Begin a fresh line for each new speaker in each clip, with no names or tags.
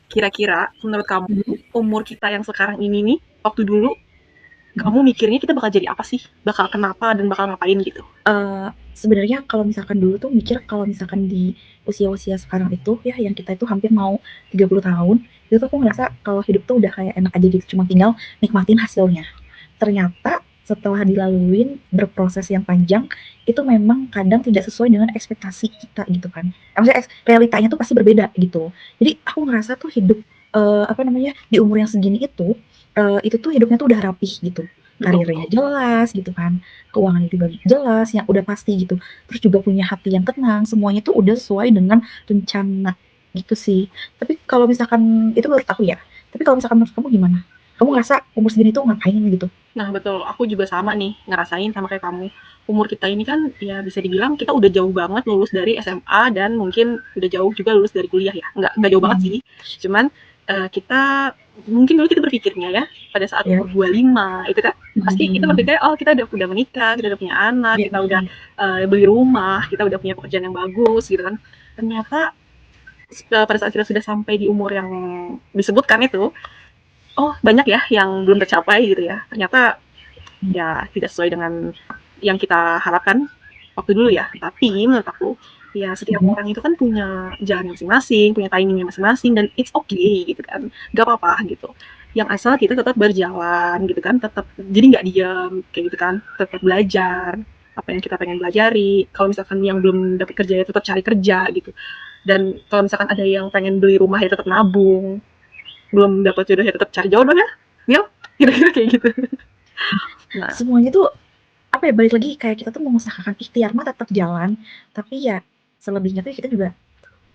Kira-kira menurut kamu,
Mhm.
umur kita yang sekarang ini nih, waktu dulu, kamu mikirnya kita bakal jadi apa sih? Bakal kenapa dan bakal ngapain gitu?
Sebenarnya kalau misalkan dulu tuh mikir kalau misalkan di usia-usia sekarang itu ya, yang kita itu hampir mau 30 tahun, itu tuh aku ngerasa kalau hidup tuh udah kayak enak aja gitu, cuma tinggal nikmatin hasilnya. Ternyata setelah dilaluin berproses yang panjang, itu memang kadang tidak sesuai dengan ekspektasi kita gitu kan. Maksudnya realitanya tuh pasti berbeda gitu. Jadi aku ngerasa tuh hidup, apa namanya, di umur yang segini itu tuh hidupnya tuh udah rapih gitu.
Betul
Karirnya
betul.
jelas gitu kan, keuangan juga jelas, yang udah pasti gitu. Terus juga punya hati yang tenang, semuanya tuh udah sesuai dengan rencana gitu sih. Tapi kalau misalkan itu menurut aku ya. Tapi kalau misalkan menurut kamu gimana? Kamu ngerasa umur segini tuh ngapain gitu?
Nah betul, aku juga sama nih, ngerasain sama kayak kamu. Umur kita ini kan ya bisa dibilang kita udah jauh banget lulus dari SMA dan mungkin udah jauh juga lulus dari kuliah ya. Nggak jauh banget
Mhm.
sih. Cuman kita mungkin dulu kita berpikirnya ya pada saat
Ya.
umur 25 itu kan pasti kita
Mhm.
berpikir oh kita udah menikah, kita udah punya anak,
Iya,
kita udah beli rumah, kita udah punya pekerjaan yang bagus gitu kan. Ternyata pada saat kita sudah sampai di umur yang disebutkan itu, oh banyak ya yang belum tercapai gitu ya. Ternyata ya tidak sesuai dengan yang kita harapkan waktu dulu ya. Tapi menurut aku ya setiap
mhm.
orang itu kan punya jalan masing-masing, punya timingnya masing-masing dan it's okay gitu kan. Gak apa-apa gitu. Yang asal kita tetap berjalan gitu kan, tetap jadi nggak diam kayak gitu kan, tetap belajar apa yang kita pengen pelajari. Kalau misalkan yang belum dapat kerja ya tetap cari kerja gitu. Dan kalau misalkan ada yang pengen beli rumah ya tetap nabung, belum dapat jodoh ya tetap cari jodoh ya. Ya, kira-kira kayak gitu. Nah,
Semuanya tuh apa ya, balik lagi kayak kita tuh mengusahakan ikhtiar mah tetap jalan, tapi ya selebihnya tuh kita juga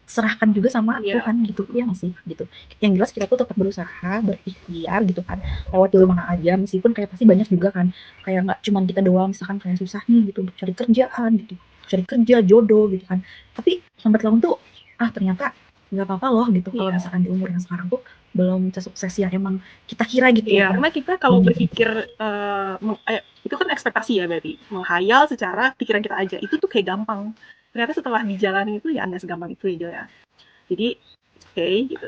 serahkan juga sama
iya.
Tuhan gitu, iya nggak sih? Gitu. Yang jelas kita tuh tetap berusaha, berikhtiar gitu kan, lewat jalur mana aja, meskipun kayak pasti banyak juga kan, kayak nggak cuman kita doang, misalkan kayak susah nih gitu untuk cari kerjaan gitu, cari kerja, jodoh gitu kan. Tapi lambat laun tuh, ternyata nggak apa-apa loh gitu kalau
Iya.
misalkan di umur yang sekarang tuh belum sesukses yang emang kita kira gitu
Iya,
kan.
karena kita kalau berpikir itu kan ekspektasi ya berarti menghayal secara pikiran kita aja itu tuh kayak gampang. Ternyata setelah dijalani itu ya nggak segampang itu ya. Jadi oke okay, gitu.